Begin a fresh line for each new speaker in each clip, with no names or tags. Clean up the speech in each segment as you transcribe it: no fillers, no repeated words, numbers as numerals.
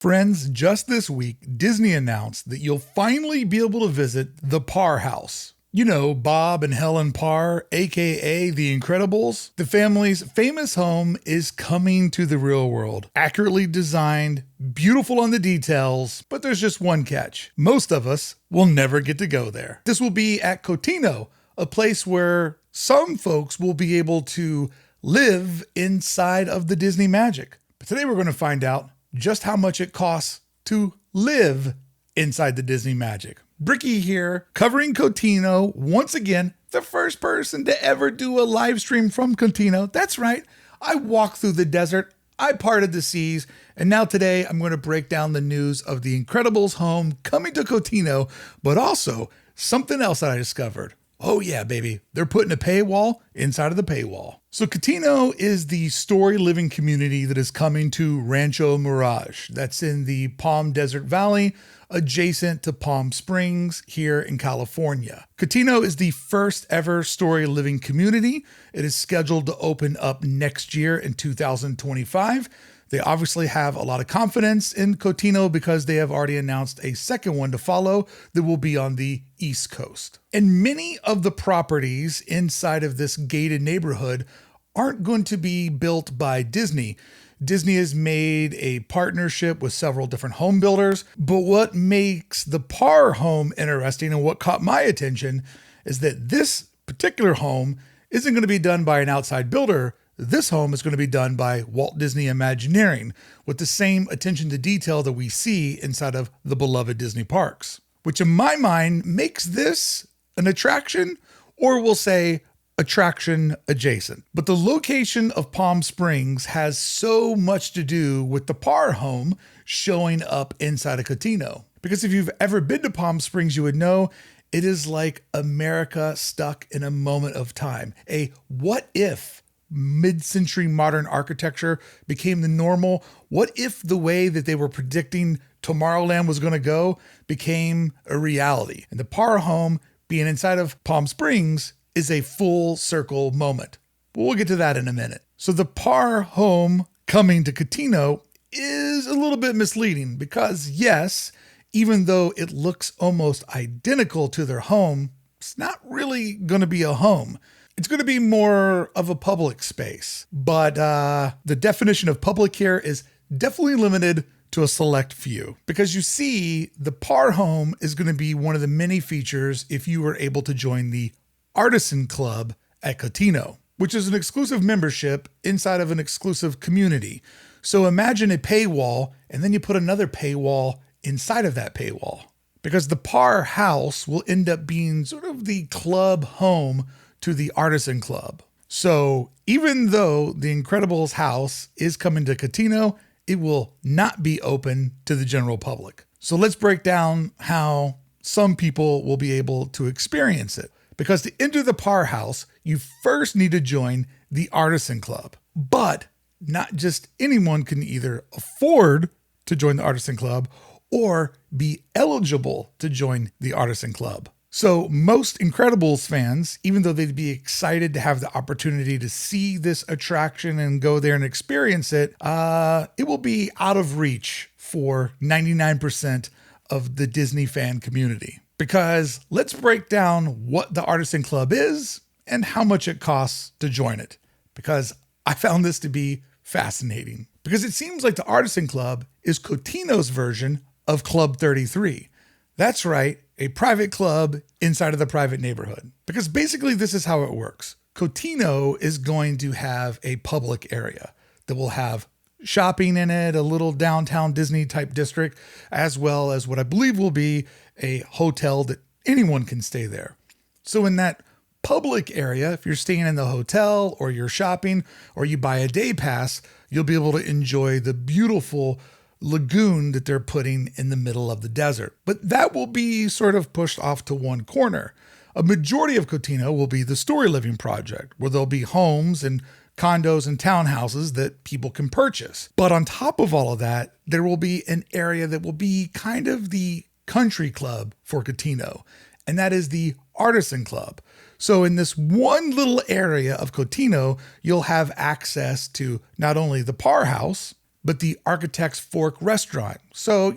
Friends, just this week, Disney announced that you'll finally be able to visit the Parr House. You know, Bob and Helen Parr, aka The Incredibles. The family's famous home is coming to the real world. Accurately designed, beautiful on the details, but there's just one catch. Most of us will never get to go there. This will be at Cotino, a place where some folks will be able to live inside of the Disney magic. But today we're going to find out just how much it costs to live inside the Disney magic. Brickey here, covering Cotino, once again, the first person to ever do a live stream from Cotino. That's right, I walked through the desert, I parted the seas, and now today I'm going to break down the news of the Incredibles home coming to Cotino, but also something else that I discovered. Oh yeah, baby, they're putting a paywall inside of the paywall. So Cotino is the story living community that is coming to Rancho Mirage. That's in the Palm Desert Valley, adjacent to Palm Springs here in California. Cotino is the first ever story living community. It is scheduled to open up next year in 2025. They obviously have a lot of confidence in Cotino because they have already announced a second one to follow that will be on the East Coast. And many of the properties inside of this gated neighborhood aren't going to be built by Disney. Disney has made a partnership with several different home builders, but what makes the Parr home interesting and what caught my attention is that this particular home isn't going to be done by an outside builder. This home is going to be done by Walt Disney Imagineering with the same attention to detail that we see inside of the beloved Disney parks, which in my mind makes this an attraction, or we'll say attraction adjacent. But the location of Palm Springs has so much to do with the Parr home showing up inside of Cotino. Because if you've ever been to Palm Springs, you would know it is like America stuck in a moment of time. A what if mid-century modern architecture became the normal? What if the way that they were predicting Tomorrowland was going to go became a reality? And the Parr home being inside of Palm Springs is a full circle moment. But we'll get to that in a minute. So the Parr home coming to Cotino is a little bit misleading because yes, even though it looks almost identical to their home, it's not really going to be a home. It's going to be more of a public space, but the definition of public here is definitely limited to a select few, because you see the Parr home is going to be one of the many features if you were able to join the Artisan Club at Cotino, which is an exclusive membership inside of an exclusive community. So imagine a paywall, and then you put another paywall inside of that paywall, because the Parr house will end up being sort of the club home to the Artisan Club. So even though the Incredibles house is coming to Cotino, it will not be open to the general public. So let's break down how some people will be able to experience it. Because to enter the Parr house, you first need to join the Artisan Club. But not just anyone can either afford to join the Artisan Club or be eligible to join the Artisan Club. So most Incredibles fans, even though they'd be excited to have the opportunity to see this attraction and go there and experience it, it will be out of reach for 99% of the Disney fan community. Because let's break down what the Artisan Club is and how much it costs to join it. Because I found this to be fascinating. Because it seems like the Artisan Club is Cotino's version of Club 33. That's right, a private club inside of the private neighborhood. Because basically this is how it works. Cotino is going to have a public area that will have shopping in it, a little downtown Disney type district, as well as what I believe will be a hotel that anyone can stay there. So in that public area, if you're staying in the hotel or you're shopping or you buy a day pass, you'll be able to enjoy the beautiful lagoon that they're putting in the middle of the desert. But that will be sort of pushed off to one corner. A majority of Cotino will be the Story Living Project, where there'll be homes and condos and townhouses that people can purchase. But on top of all of that, there will be an area that will be kind of the country club for Cotino, and that is the Artisan Club. So in this one little area of Cotino, you'll have access to not only the Parr house, but the Architect's Fork restaurant. So,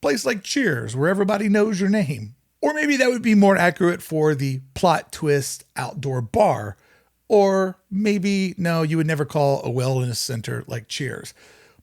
place like Cheers, where everybody knows your name. Or maybe that would be more accurate for the Plot Twist outdoor bar. Or maybe, no, you would never call a wellness center like Cheers.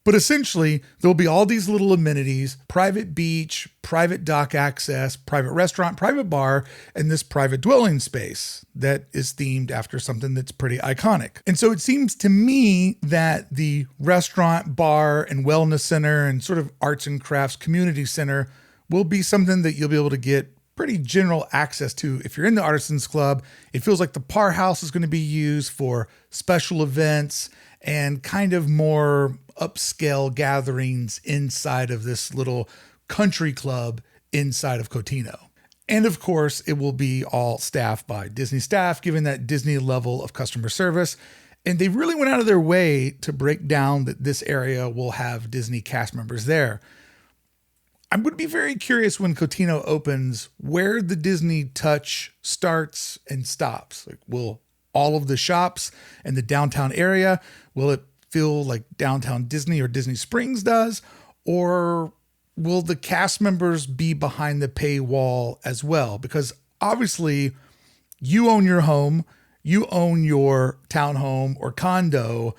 But essentially, there'll be all these little amenities: private beach, private dock access, private restaurant, private bar, and this private dwelling space that is themed after something that's pretty iconic. And so it seems to me that the restaurant, bar, and wellness center and sort of arts and crafts community center will be something that you'll be able to get pretty general access to if you're in the Artisans Club. It feels like the Par House is going to be used for special events and kind of more upscale gatherings inside of this little country club inside of Cotino. And of course, it will be all staffed by Disney staff, given that Disney level of customer service. And they really went out of their way to break down that this area will have Disney cast members there. I'm going to be very curious when Cotino opens where the Disney touch starts and stops. Like, will all of the shops in the downtown area, will it feel like downtown Disney or Disney Springs does? Or will the cast members be behind the paywall as well? Because obviously you own your home, you own your townhome or condo,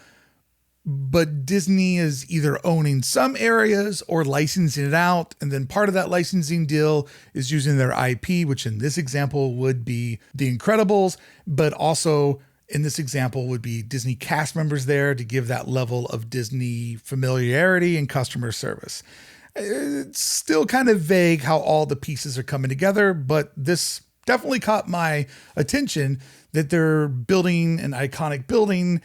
but Disney is either owning some areas or licensing it out. And then part of that licensing deal is using their IP, which in this example would be The Incredibles, but also in this example would be Disney cast members there to give that level of Disney familiarity and customer service. It's still kind of vague how all the pieces are coming together, but this definitely caught my attention that they're building an iconic building.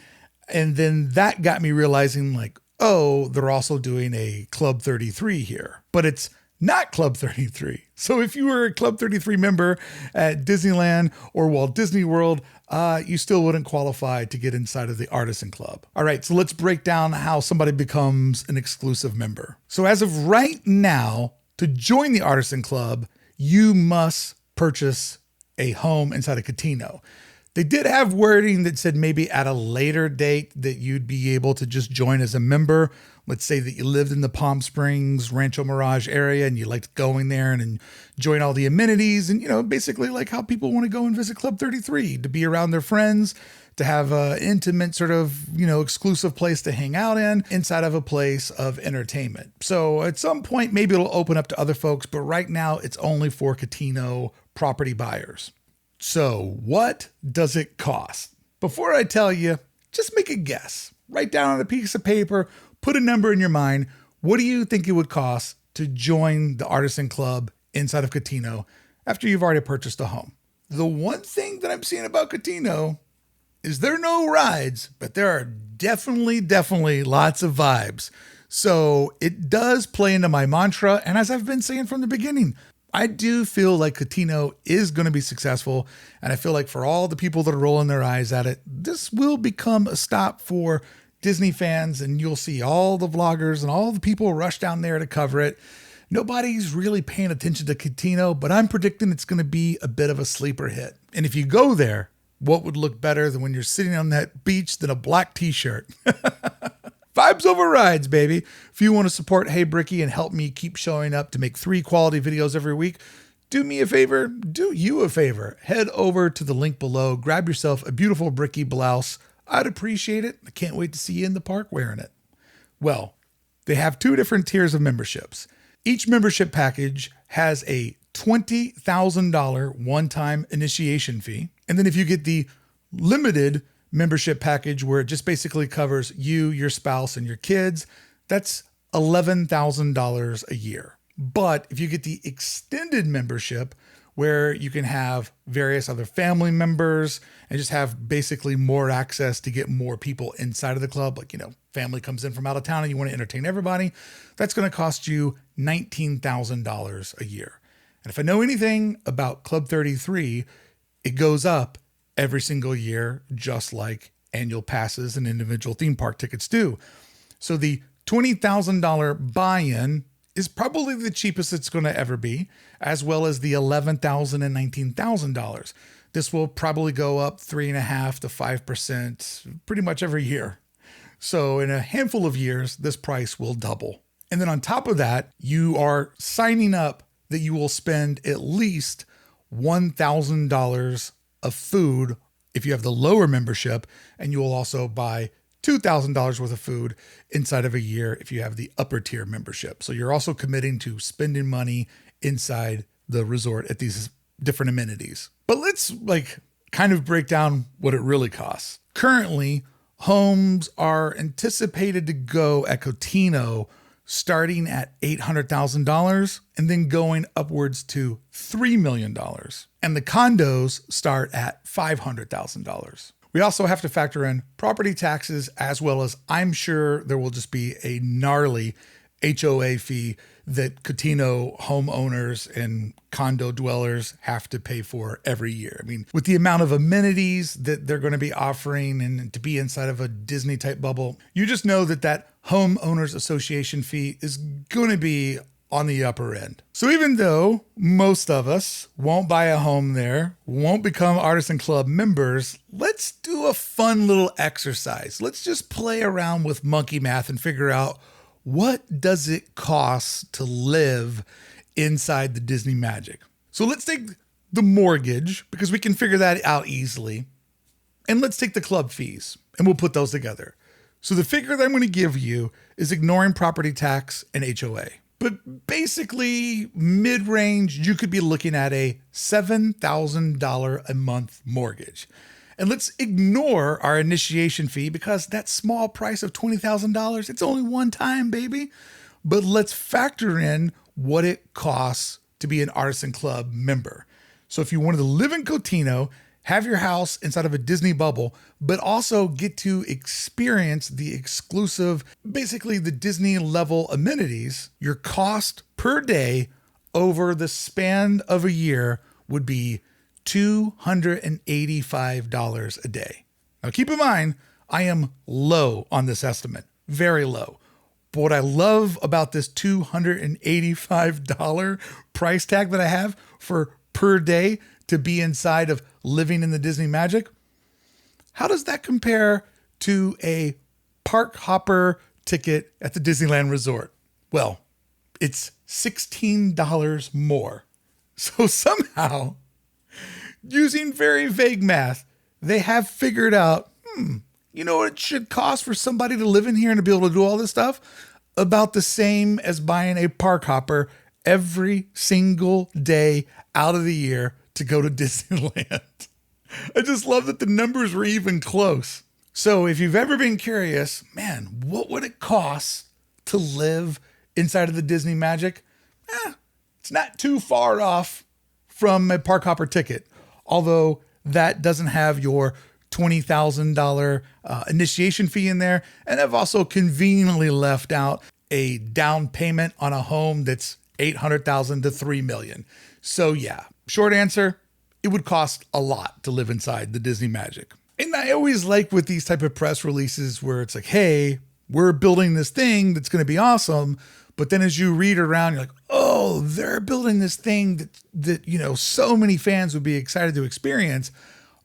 And then that got me realizing, like, oh, they're also doing a Club 33 here, but it's not Club 33. So if you were a Club 33 member at Disneyland or Walt Disney World, you still wouldn't qualify to get inside of the Artisan Club. All right, so let's break down how somebody becomes an exclusive member. So as of right now, to join the Artisan Club, you must purchase a home inside of Cotino. They did have wording that said maybe at a later date that you'd be able to just join as a member. Let's say that you lived in the Palm Springs, Rancho Mirage area and you liked going there and enjoying all the amenities and, basically like how people want to go and visit Club 33, to be around their friends, to have an intimate sort of, exclusive place to hang out in inside of a place of entertainment. So at some point, maybe it'll open up to other folks, but right now it's only for Cotino property buyers. So what does it cost? Before I tell you, just make a guess. Write down on a piece of paper, put a number in your mind. What do you think it would cost to join the Artisan Club inside of Cotino after you've already purchased a home? The one thing that I'm seeing about Cotino is there are no rides, but there are definitely lots of vibes. So it does play into my mantra. And as I've been saying from the beginning, I do feel like Cotino is going to be successful. And I feel like for all the people that are rolling their eyes at it, this will become a stop for Disney fans. And you'll see all the vloggers and all the people rush down there to cover it. Nobody's really paying attention to Cotino, but I'm predicting it's going to be a bit of a sleeper hit. And if you go there, what would look better than when you're sitting on that beach than a black t-shirt? Vibes over rides, baby. If you want to support Hey Brickey and help me keep showing up to make 3 quality videos every week, do me a favor, do you a favor. Head over to the link below, grab yourself a beautiful Brickey blouse. I'd appreciate it. I can't wait to see you in the park wearing it. Well, they have 2 different tiers of memberships. Each membership package has a $20,000 one-time initiation fee. And then if you get the limited membership package where it just basically covers you, your spouse, and your kids, that's $11,000 a year. But if you get the extended membership where you can have various other family members and just have basically more access to get more people inside of the club, like, family comes in from out of town and you want to entertain everybody, that's going to cost you $19,000 a year. And if I know anything about Club 33, it goes up every single year, just like annual passes and individual theme park tickets do. So the $20,000 buy-in is probably the cheapest it's going to ever be, as well as the $11,000 and $19,000. This will probably go up 3.5% to 5% pretty much every year. So in a handful of years, this price will double. And then on top of that, you are signing up that you will spend at least $1,000 of food if you have the lower membership, and you will also buy $2,000 worth of food inside of a year if you have the upper tier membership. So you're also committing to spending money inside the resort at these different amenities. But let's kind of break down what it really costs. Currently, homes are anticipated to go at Cotino starting at $800,000 and then going upwards to $3 million. And the condos start at $500,000. We also have to factor in property taxes, as well as I'm sure there will just be a gnarly HOA fee that Cotino homeowners and condo dwellers have to pay for every year. I mean, with the amount of amenities that they're going to be offering and to be inside of a Disney type bubble, you just know that homeowners association fee is going to be on the upper end. So even though most of us won't buy a home there, won't become Artisan Club members, let's do a fun little exercise. Let's just play around with monkey math and figure out, what does it cost to live inside the Disney Magic? So let's take the mortgage, because we can figure that out easily. And let's take the club fees, and we'll put those together. So the figure that I'm going to give you is ignoring property tax and HOA. But basically, mid-range, you could be looking at a $7,000 a month mortgage. And let's ignore our initiation fee, because that small price of $20,000, it's only one time, baby. But let's factor in what it costs to be an Artisan Club member. So if you wanted to live in Cotino, have your house inside of a Disney bubble, but also get to experience the exclusive, basically the Disney level amenities, your cost per day over the span of a year would be $285 a day. Now keep in mind, I am low on this estimate, very low. But what I love about this $285 price tag that I have for per day to be inside of living in the Disney Magic, how does that compare to a park hopper ticket at the Disneyland Resort? Well, it's $16 more. So somehow, using very vague math, they have figured out, you know what it should cost for somebody to live in here and to be able to do all this stuff? About the same as buying a park hopper every single day out of the year to go to Disneyland. I just love that the numbers were even close. So if you've ever been curious, man, what would it cost to live inside of the Disney Magic? It's not too far off from a park hopper ticket. Although that doesn't have your $20,000 initiation fee in there. And I've also conveniently left out a down payment on a home that's $800,000 to $3 million. So yeah, short answer, it would cost a lot to live inside the Disney Magic. And I always like with these type of press releases where it's like, hey, we're building this thing that's going to be awesome. But then as you read around, you're like, oh, they're building this thing that so many fans would be excited to experience.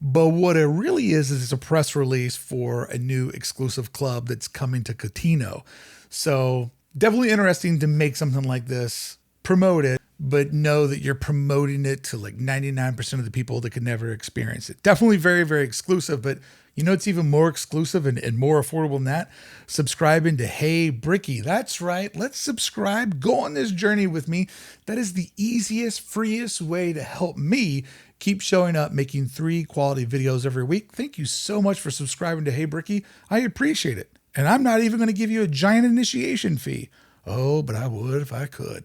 But what it really is it's a press release for a new exclusive club that's coming to Cotino. So definitely interesting to make something like this, promote it, but know that you're promoting it to like 99% of the people that could never experience it. Definitely very, very exclusive, but it's even more exclusive and more affordable than that. Subscribing to Hey Brickey. That's right. Let's subscribe. Go on this journey with me. That is the easiest, freest way to help me keep showing up, making 3 quality videos every week. Thank you so much for subscribing to Hey Brickey. I appreciate it. And I'm not even going to give you a giant initiation fee. Oh, but I would if I could.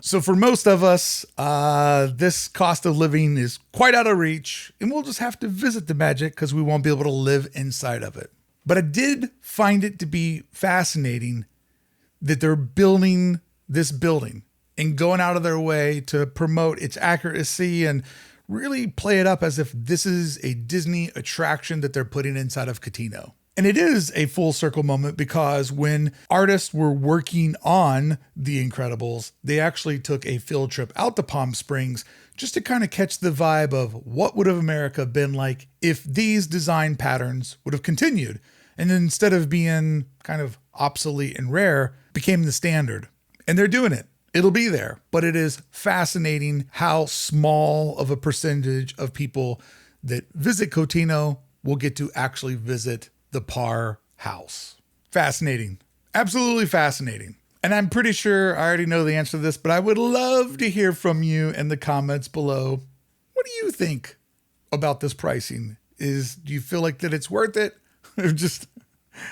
So for most of us, this cost of living is quite out of reach, and we'll just have to visit the Magic because we won't be able to live inside of it. But I did find it to be fascinating that they're building this building and going out of their way to promote its accuracy and really play it up as if this is a Disney attraction that they're putting inside of Cotino. And it is a full circle moment because when artists were working on The Incredibles, they actually took a field trip out to Palm Springs just to kind of catch the vibe of what would have America been like if these design patterns would have continued. And instead of being kind of obsolete and rare, became the standard. And they're doing it. It'll be there. But it is fascinating how small of a percentage of people that visit Cotino will get to actually visit the Parr house. Fascinating. Absolutely fascinating. And I'm pretty sure I already know the answer to this, but I would love to hear from you in the comments below. What do you think about this pricing? Do you feel like that it's worth it? Or just,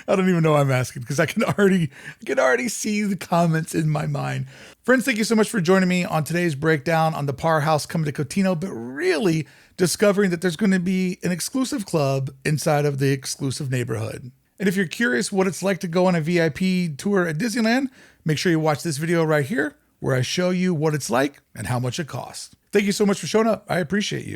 I don't even know why I'm asking, because I can already see the comments in my mind. Friends, thank you so much for joining me on today's breakdown on the Parr house coming to Cotino, but really discovering that there's going to be an exclusive club inside of the exclusive neighborhood. And if you're curious what it's like to go on a VIP tour at Disneyland, make sure you watch this video right here where I show you what it's like and how much it costs. Thank you so much for showing up. I appreciate you.